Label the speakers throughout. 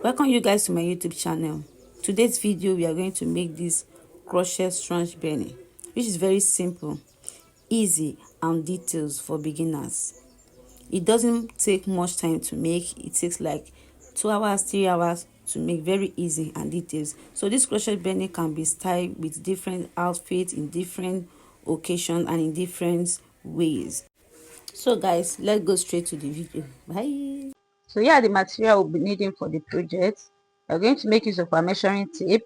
Speaker 1: Welcome you guys to my YouTube channel. Today's video we are going to make this crochet slouchy beanie, which is very simple, easy and details for beginners. It doesn't take much time to make. It takes like 2 hours 3 hours to make, very easy and details. So this crochet beanie can be styled with different outfits in different occasions and in different ways. So guys, let's go straight to the video. Bye.
Speaker 2: So here are the material we'll be needing for the project. We're going to make use of our measuring tape,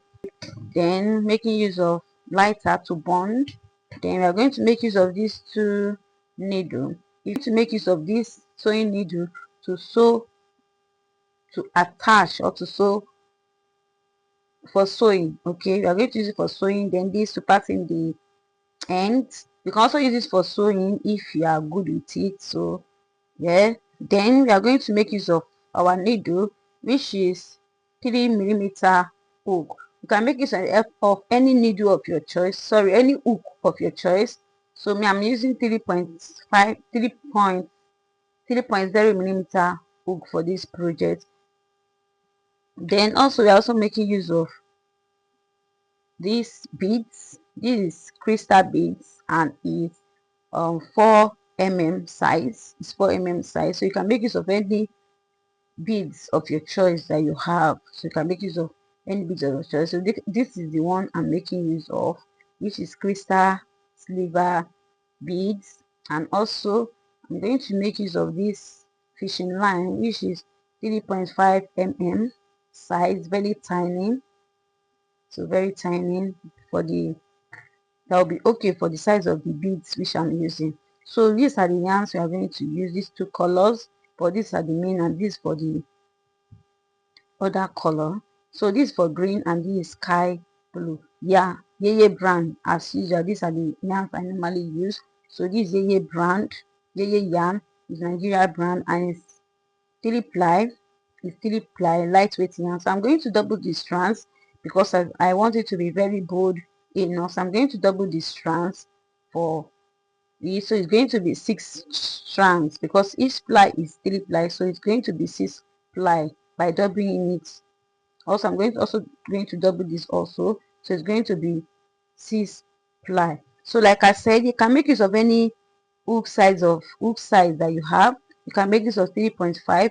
Speaker 2: then making use of lighter to bond. Then we are going to make use of these two needles. You're going to make use of this sewing needle to sew, to attach or to sew for sewing. Okay, we are going to use it for sewing. Then this to pass in the end. You can also use this for sewing if you are good with it. So yeah, then we are going to make use of our needle, which is 3mm hook. You can make use of any needle of your choice, sorry, any hook of your choice. So me, I'm using 3.0 hook for this project. Then also we're also making use of these beads. This is crystal beads and it's 4mm size. It's 4mm size, so you can make use of any beads of your choice that you have. So you can make use of any beads of your choice. So this is the one I'm making use of, which is crystal silver beads. And also I'm going to make use of this fishing line, which is 3.5mm size, very tiny. So very tiny for the, that will be okay for the size of the beads which I'm using. So these are the yarns we are going to use, these two colors, but these are the main and this for the other color. So this for green and this is sky blue. Yeah, Yeye brand as usual. These are the yarns I normally use. So this Yeye brand, Yeye yarn is Nigeria brand and it's 3-ply. It's 3-ply lightweight yarn. So I'm going to double the strands because I want it to be very bold enough. So I'm going to double the strands for this. So it's going to be 6 strands because each ply is 3-ply. So it's going to be 6-ply by doubling it. Also I'm going to double this also, so it's going to be 6-ply. So like I said, you can make use of any hook size that you have. You can make this of 3.5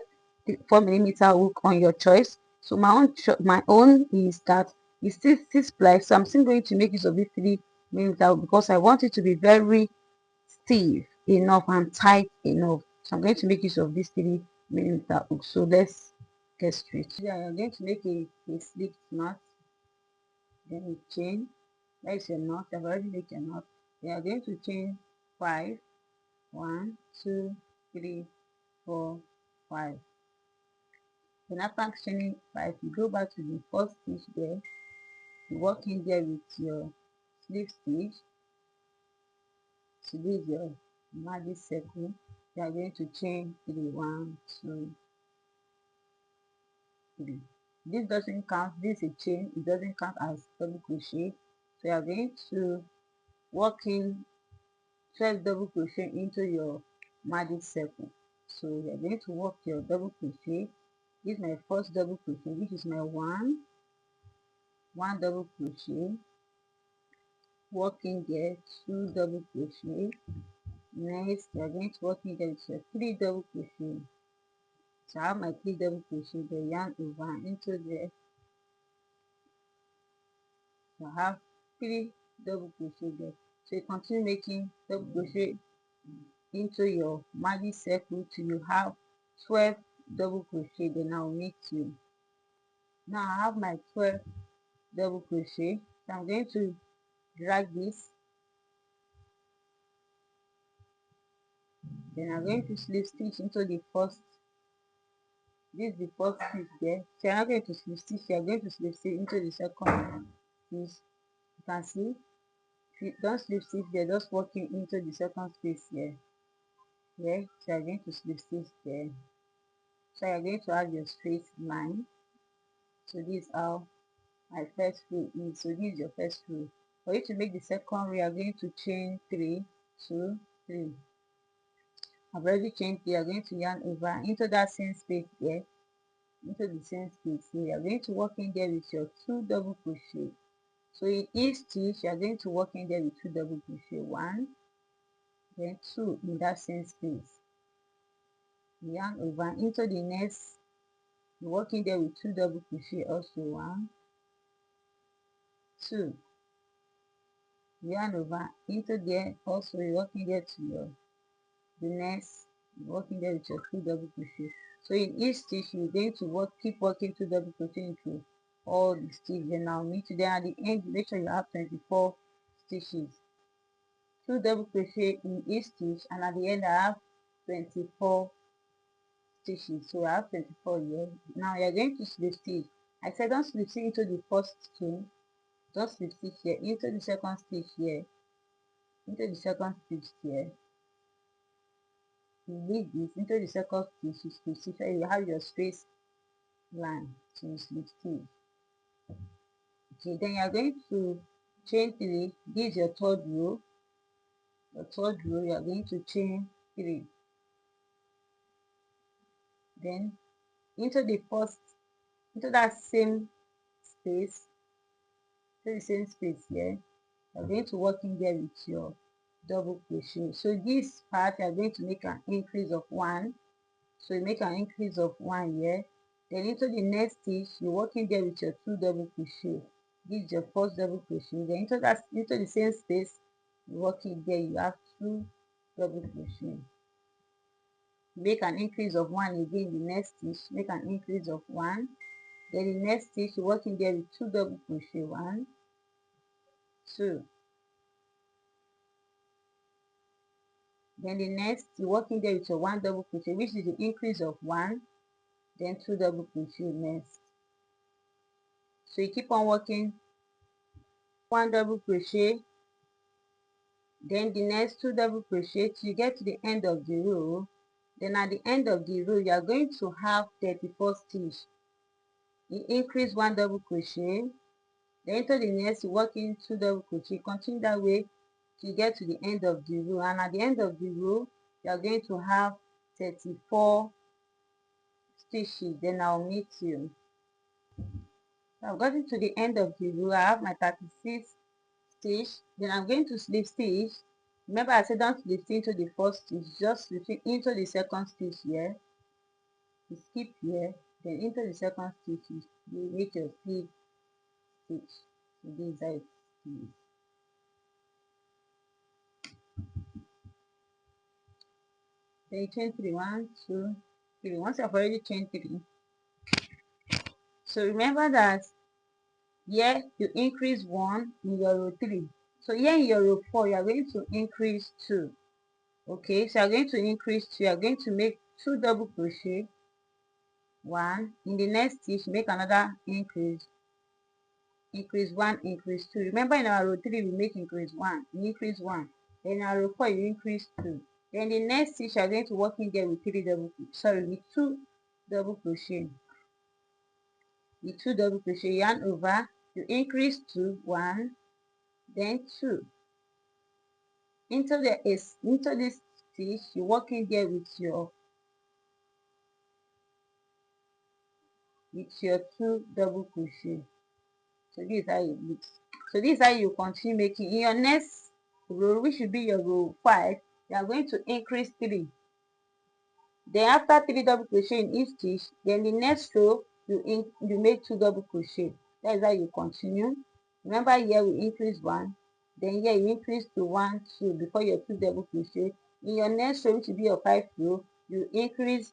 Speaker 2: 4mm hook on your choice. So my own is that it's still 6-ply, so I'm still going to make use of this 3mm hook because I want it to be very stiff enough and tight enough. So I'm going to make use of this 3mm hook. So let's get straight. Yeah, I'm going to make a slip knot, then a chain. That is a knot. I've already made a knot. We are going to chain 5. 1, 2, 3, 4, 5. Then after chaining 5, you go back to the first stitch there. You work in there with your slip stitch. So this is your magic circle. You are going to chain 3. 1, 2, 3. This doesn't count. This is a chain. It doesn't count as double crochet. So you are going to work in 12 double crochet into your magic circle. So you are going to work your double crochet. This is my first double crochet. This is my one double crochet. Working there, 2 double crochet. Next you are going to work in there with your 3 double crochet. So I have my 3 double crochet there, yarn over into there. So I have 3 double crochet there. So you continue making double crochet into your magic circle till you have 12 double crochet. Then I'll make 2. Now I have my 12 double crochet, so I'm going to drag this, then I'm going to slip stitch into the first, this is the first stitch there. So you're not going to slip stitch, you're going to slip stitch into the second stitch. You can see if you don't slip stitch there, just working into the second space here. Yeah, so you're going to slip stitch there. So you're going to have your straight line. So this is how my first row is. So this is your first row. For you to make the second row, you are going to chain 3, 2, 3. I've already chained 3. You're going to yarn over into that same space there. into the same space. So you are going to work in there with your 2 double crochet. So in each stitch you are going to work in there with 2 double crochet, 1, then 2 in that same space. Yarn over into the next, you work in there with 2 double crochet, also 1, 2, yarn over into there, also you work in there to your the next, you work in there with your 2 double crochet. So in each stitch you're going to keep working 2 double crochet into all the stitches. Then I'll meet you there at the end. Make sure you have 24 stitches, 2 double crochet in each stitch, and at the end I have 24 stitches. So I have 24 here. Now you're going to slip stitch. I said don't slip stitch into the first chain, just slip stitch here into the second stitch here, into the second stitch here. You leave this into the second stitch, you slip stitch, so you have your straight line. So you slip stitch. Okay, then you are going to chain 3. This is your third row. Your third row, you are going to chain 3. Then into the first, into that same space, into the same space here, you are going to work in there with your double crochet. So this part you are going to make an increase of 1. So you make an increase of 1 here. Then into the next stitch, you work in there with your 2 double crochet. This is your first double crochet. Then into the same space, you work in there, you have 2 double crochet. Make an increase of 1 again in the next stitch, make an increase of 1. Then the next stitch, you work in there with 2 double crochet, 1, 2. Then the next, you work in there with your 1 double crochet, which is the increase of 1, then 2 double crochet next. So you keep on working 1 double crochet, then the next 2 double crochet till you get to the end of the row. Then at the end of the row you are going to have 34 stitches. You increase 1 double crochet, then into the next you work in 2 double crochet, continue that way till you get to the end of the row, and at the end of the row you are going to have 34 stitches. Then I'll meet you. So I've gotten to the end of the row. I have my 36 stitch. Then I'm going to slip stitch. Remember I said don't slip stitch into the first stitch, just slip into the second stitch here. You skip here, then into the second stitch you make your slip stitch. So this is how it is. Then you chain 3, 1, 2, 3. Once you have already chained 3, so remember that here you increase 1 in your row 3. So here in your row 4 you are going to increase 2. Okay, so you are going to increase 2. You are going to make 2 double crochet, 1. In the next stitch make another increase, increase 1, increase 2. Remember in our row 3 we make increase 1, you increase 1. Then in our row 4 you increase 2. Then the next stitch you are going to work in there with 2 double crochet. With 2 double crochet, yarn over, you increase 2, 1, then 2. Into this stitch you work in there with your 2 double crochet. So this is how it looks. So this is how you continue making. In your next row, which should be your row 5, you are going to increase 3. Then after 3 double crochet in each stitch, then the next row you make 2 double crochet. That is how you continue. Remember here we increase 1, then here you increase to 1, 2 before your 2 double crochet. In your next row, which will be your 5th row, you increase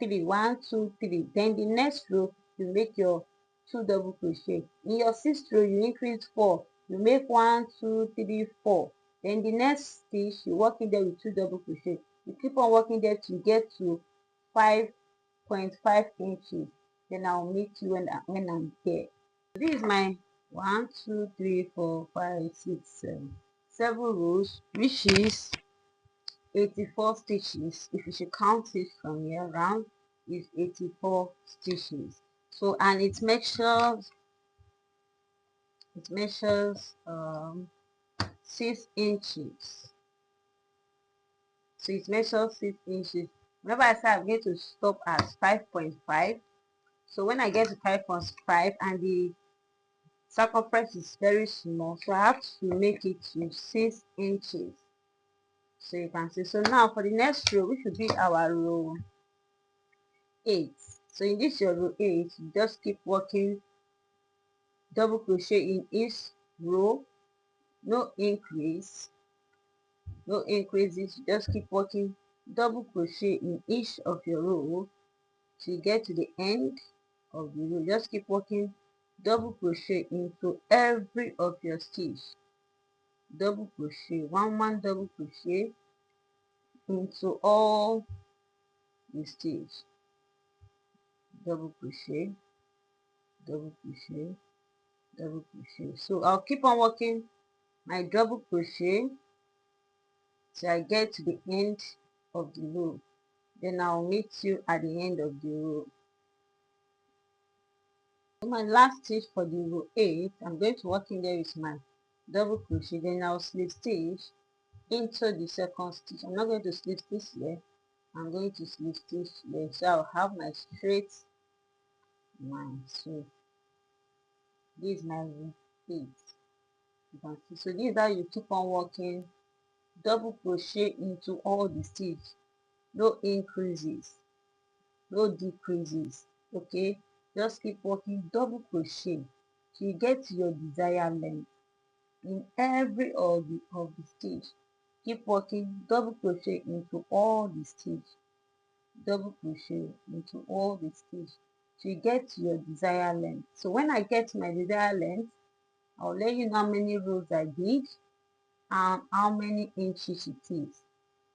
Speaker 2: 3, 1, 2, 3. Then the next row you make your 2 double crochet. In your 6th row you increase 4, you make 1, 2, 3, 4. Then the next stitch you work in there with 2 double crochet. You keep on working there to get to 5.5 inches. Then I'll meet you when I'm there. This is my 1, 2, 3, 4, 5, 6, 7 rows, which is 84 stitches. If you should count it from here around, is 84 stitches. So, and it measures 6 inches. So it measures 6 inches. Remember I said I'm going to stop at 5.5. So when I get to 5.5 and the circumference is very small, so I have to make it to 6 inches. So you can see. So now for the next row, which will be our row 8. So in this your row 8, you just keep working double crochet in each row, no increase, no increases. You just keep working double crochet in each of your row till you get to the end of the row. Just keep working double crochet into every of your stitch. Double crochet, one double crochet into all the stitch. Double crochet, double crochet, double crochet. So I'll keep on working my double crochet till I get to the end of the row. Then I'll meet you at the end of the row. So my last stitch for the row 8, I'm going to work in there with my double crochet. Then I'll slip stitch into the second stitch. I'm not going to slip stitch here. I'm going to slip stitch here. So I'll have my straight line. So this is my row 8. You can see. So this is how you keep on working double crochet into all the stitch. No increases, no decreases. Okay, just keep working double crochet till you get to your desired length in every of the stitch. Keep working double crochet into all the stitch, double crochet into all the stitch till you get to your desired length. So when I get to my desired length, I'll let you know how many rows I did and how many inches it is.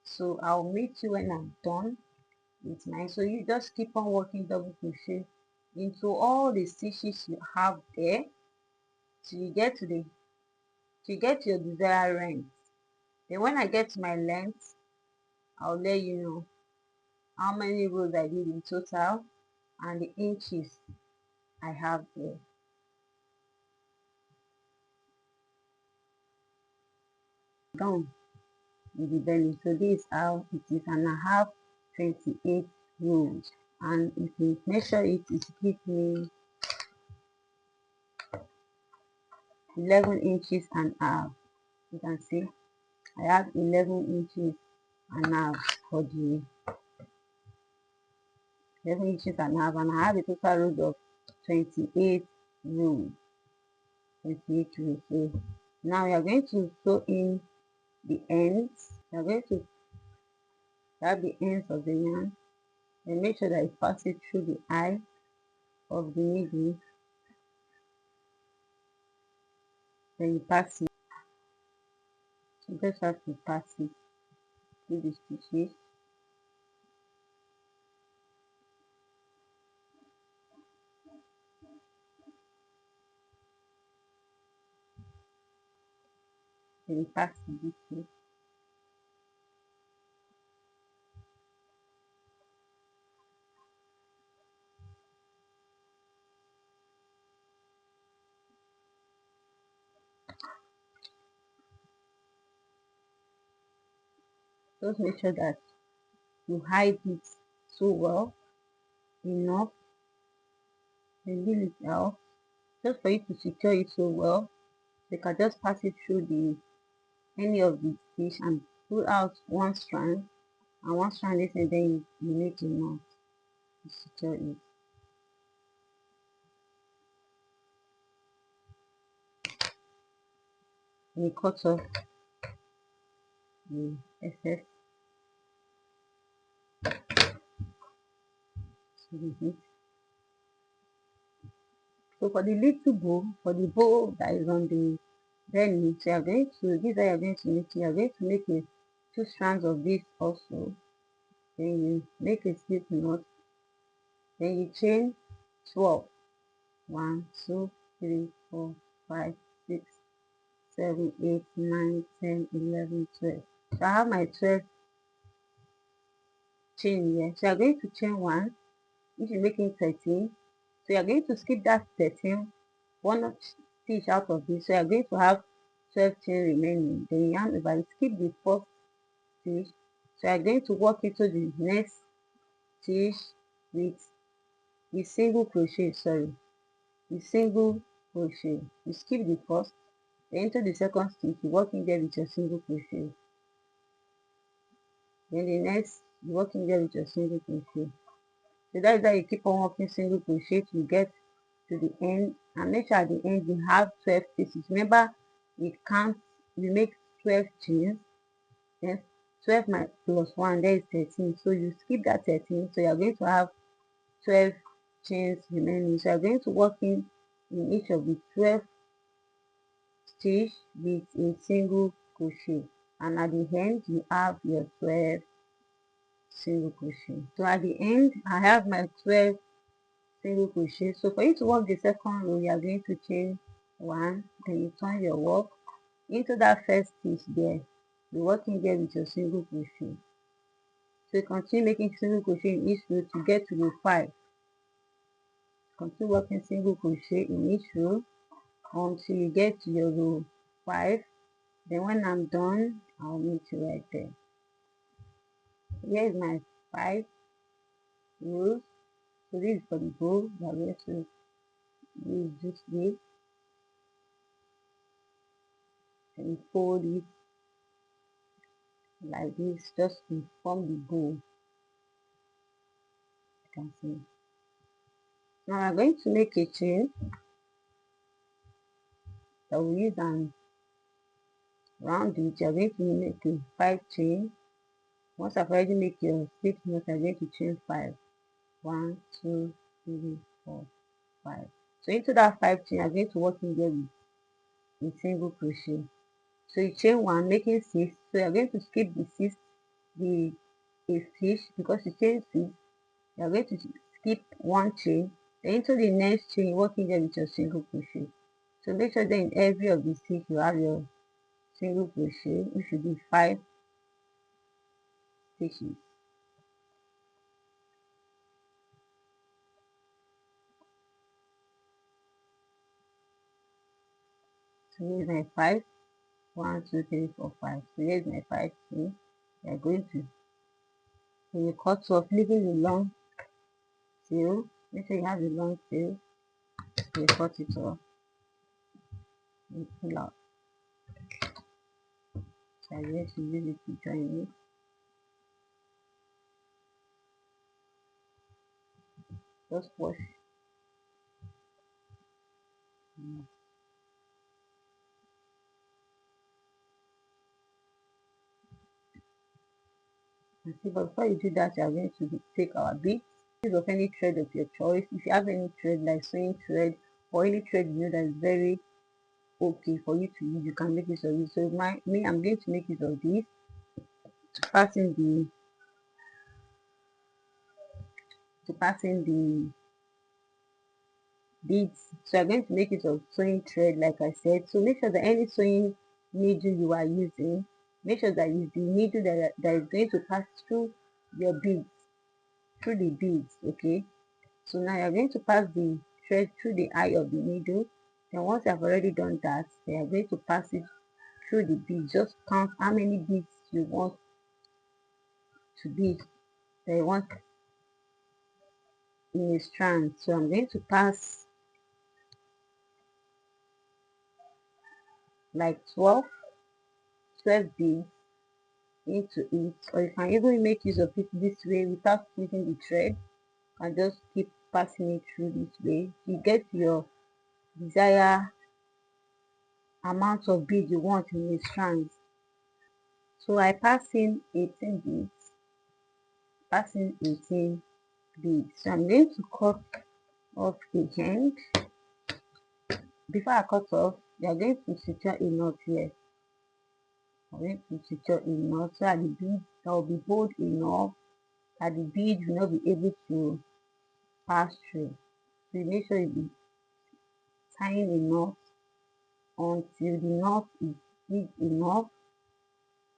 Speaker 2: So I'll meet you when I'm done with mine. So you just keep on working double crochet into all the stitches you have there till you get to your desired length. Then when I get to my length, I'll let you know how many rows I did in total and the inches I have there. Done with the belly. So this is how it is, and I have 28 rows. And if you measure it, it gives me 11 inches and a half. You can see I have 11 inches and a half for the 11 inches and a half, and I have a total rows of 28 rows. 28 rows. So now we are going to sew in the ends. We are going to grab the ends of the yarn and make sure that it passes through the eye of the needle. Then you pass it. You just have to pass it through the stitches. Then you pass it this way. Just make sure that you hide it so well enough and leave it out just for you to secure it so well. You can just pass it through the any of the stitch and pull out one strand and one strand this, and then you make a knot to secure it. And you cut off the excess. So for the little bow, for the bow that is on the belly, so you are going to, this is how you are going to make it. You are going to make a 2 strands of this also. Then you make a slip knot. Then you chain 12. 1, 2, 3, 4, 5, 6, 7, 8, 9, 10, 11, 12. So I have my 12 chain here. So you are going to chain 1, which is making 13. So you are going to skip that 13, one stitch out of this. So you are going to have 12 chain remaining. Then you yarn over, you skip the first stitch. So you are going to work into the next stitch with with single crochet, sorry, with single crochet. You skip the first, then into the second stitch, you work in there with your single crochet. Then the next, you work in there with your single crochet. So that's why you keep on working single crochet to get to the end, and make sure at the end you have 12 stitches. Remember, we count, we make 12 chains, then 12 plus 1, there is 13. So you skip that 13, so you're going to have 12 chains remaining. So you're going to work in each of the 12 stitch with a single crochet, and at the end you have your 12 single crochet. So at the end I have my 12 single crochet. So for you to work the second row, you are going to chain 1, then you turn your work into that first stitch there. You work in there with your single crochet. So you continue making single crochet in each row to get to row 5. Continue working single crochet in each row until you get to your row 5. Then when I'm done, I'll meet you right there. Here is my 5 rows. So this is for the bow. We are going to use this way and fold it like this just to form the bow. You can see. Now I'm going to make a chain that we use and round it. You're going to make a 5 chain. Once I've already made your 6 knots, I'm going to chain 5. 1, 2, 3, 4, 5. So into that 5 chain, I'm going to work in there with a single crochet. So you chain 1, making 6. So you're going to skip the 6, the a stitch, because you chain 6. You're going to skip 1 chain. Then into the next chain, working there with your single crochet. So make sure that in every of the stitch you have your single crochet, which should be 5 stitches. So here's my 5. 1, 2, 3, 4, 5. So here's my 5 chain. You're going to, when you cut off, leaving the long tail. Make sure you have the long tail. You cut it off and pull out. So I'm going to use it to join it. Just wash. And see, but before you do that, you are going to take our beads. Use of any thread of your choice. If you have any thread like sewing thread or any thread you know that is very okay for you to use, you can make use of it. So I'm going to make use of this to fasten the beads. So I'm going to make use of sewing thread like I said. So make sure that any sewing needle you are using, make sure that it's the needle that is going to pass through your beads, through the beads. Okay, so now you're going to pass the thread through the eye of the needle. And once you have already done that, you are going to pass it through the bead. Just count how many beads you want to be, that you want in a strand. So I'm going to pass like 12 beads into it, or you can even make use of it this way without using the thread, and just keep passing it through this way. You get your desired amount of bead you want in a strand. So I pass in 18 beads, passing 18 beads. So I'm going to cut off the end. Before I cut off, you are going to secure a knot here. I'm going to secure a knot so that the bead that will be bold enough that the bead will not be able to pass through. So you make sure you be tying a knot until the knot is big enough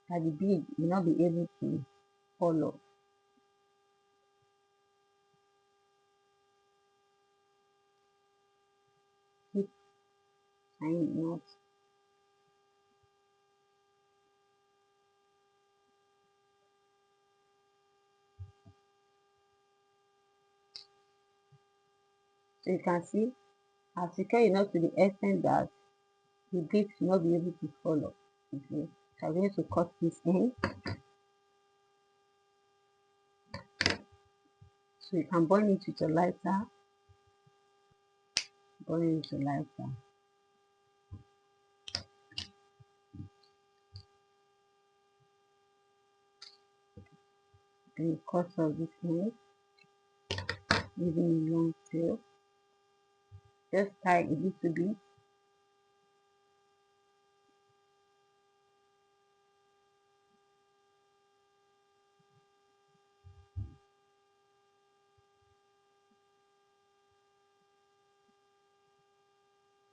Speaker 2: that the bead will not be able to fall off. Keep tying the knot. So you can see I've secured enough to the extent that the bead will not be able to follow. Okay, so I'm going to cut this end so you can burn it with a lighter. Burn it with a lighter. Then you cut off this end, leaving a long tail. Just tie a little bit.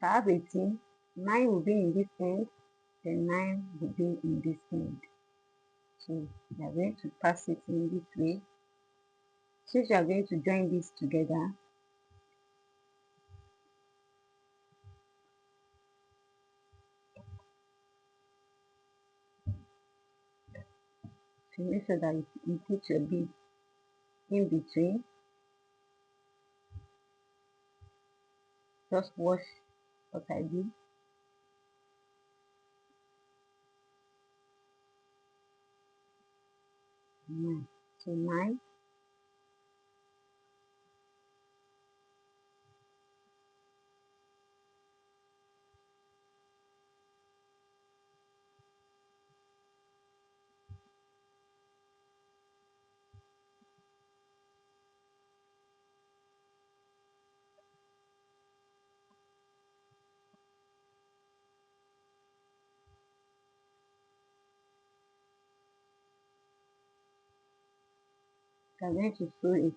Speaker 2: So I have 18. 9 will be in this end, then 9 will be in this end. So we are going to pass it in this way. Since you are going to join this together, to make sure that you put your bead in between, just watch what I did. So 9, you are going to sew it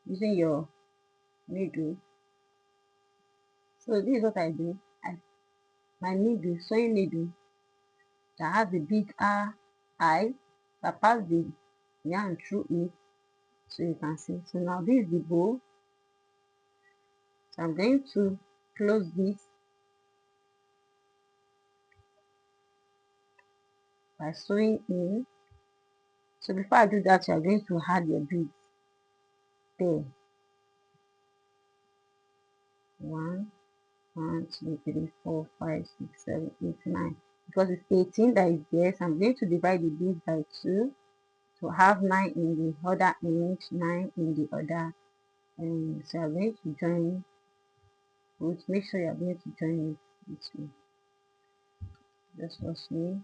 Speaker 2: using your needle. So this is what I do. My needle, sewing needle that has a big eye that pass the yarn through it, so you can see. So now this is the bow. So I'm going to close this by sewing in. So before I do that, you are going to add your beads there. 1, 1, 2, 3, 4, 5, 6, 7, 8, 9. Because it's 18 that is there, so I'm going to divide the beads by 2 to have 9 in the other end, 9 in the other end. So I'm going to join, make sure you're going to join it this way. Just watch me.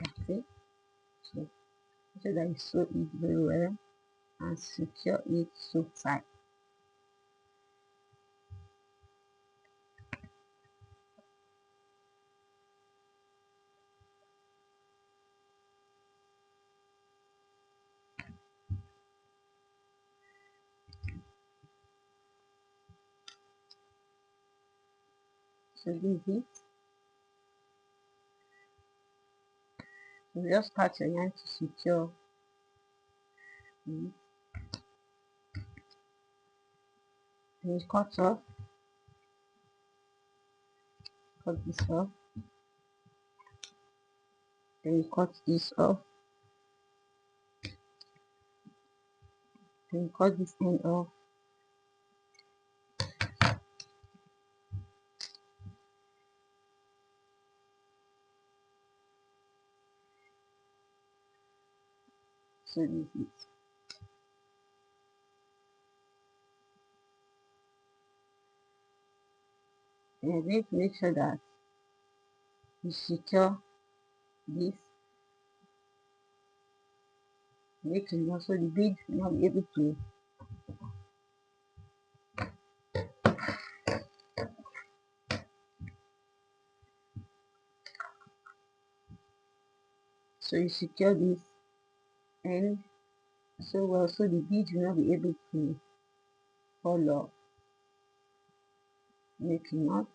Speaker 2: That's it. So that you sew it very well and secure it so tight. So this is it. So just cut your yarn to secure it. Then you cut this off. Then you cut this off. Then you cut this end off. So this is it. Then you're going to make sure that you secure this, making also the bead will not be able to. So you secure this end so well so the bead will not be able to fall off. Make a knot.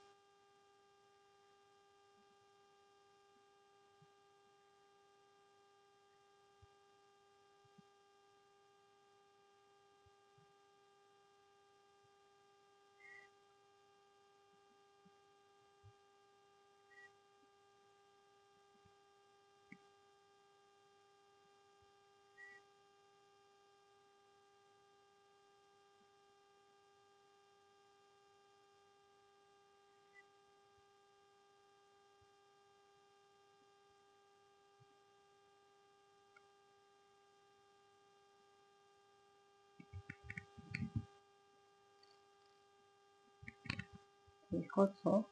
Speaker 2: You cut off.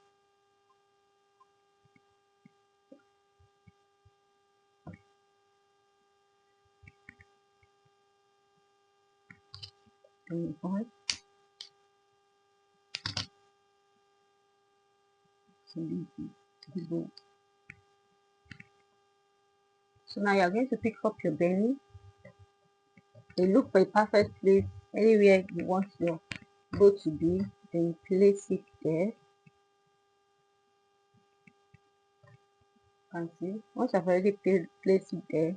Speaker 2: Then you point to the bow. So now you're going to pick up your beanie. You look for a perfect place anywhere you want your bow to be, then place it there. You can see once I've already placed it there,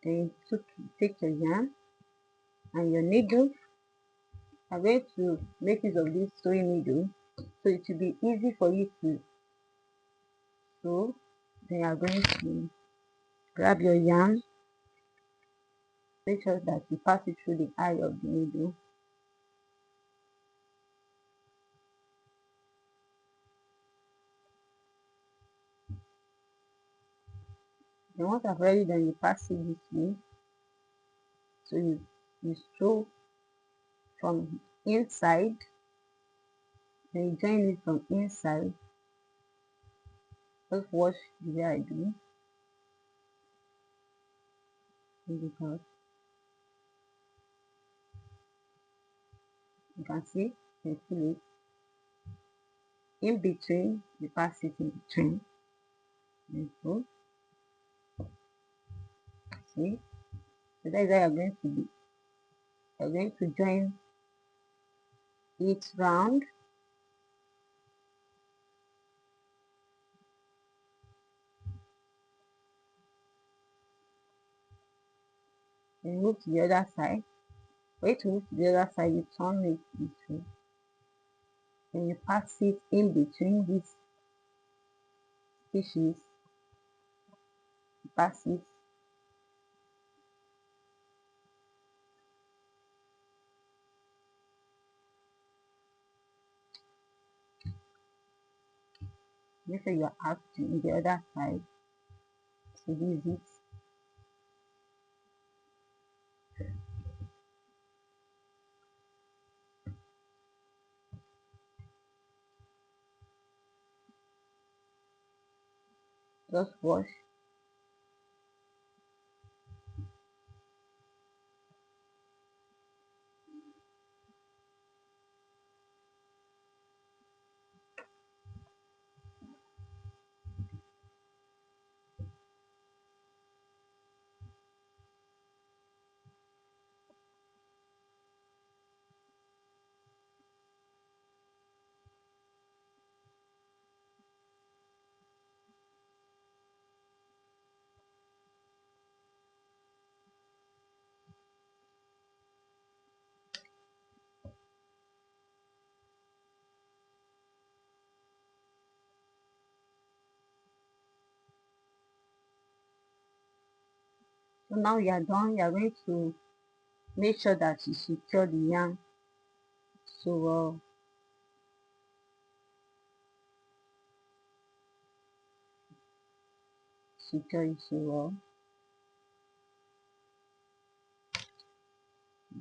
Speaker 2: then you take your yarn and your needle. I'm going to make use of this sewing needle so it will be easy for you to sew. Then you are going to grab your yarn, make sure that you pass it through the eye of the needle. Then once I've already done, you pass it this way. So you sew from inside, then you join it from inside. Just watch the way I do, because you can see, you pull it in between, you pass it in between. And so, see, so that is how you're going to be. You're going to join it round, and move to the other side. For you to move to the other side, you turn it this way, and you pass it in between these stitches. You pass it, make sure you are out to the other side. So this is it. Just wash. So now you are done. You are going to make sure that you secure the yarn so well. Secure it so well.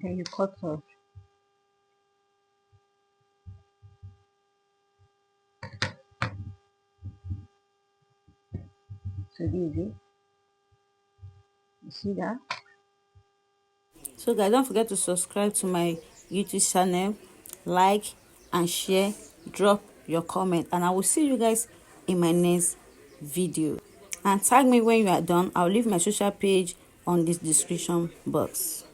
Speaker 2: Then you cut off. So this is it. You see that?
Speaker 1: So guys, don't forget to subscribe to my YouTube channel, like and share, drop your comment, and I will see you guys in my next video. And tag me when you are done. I'll leave my social page on this description box.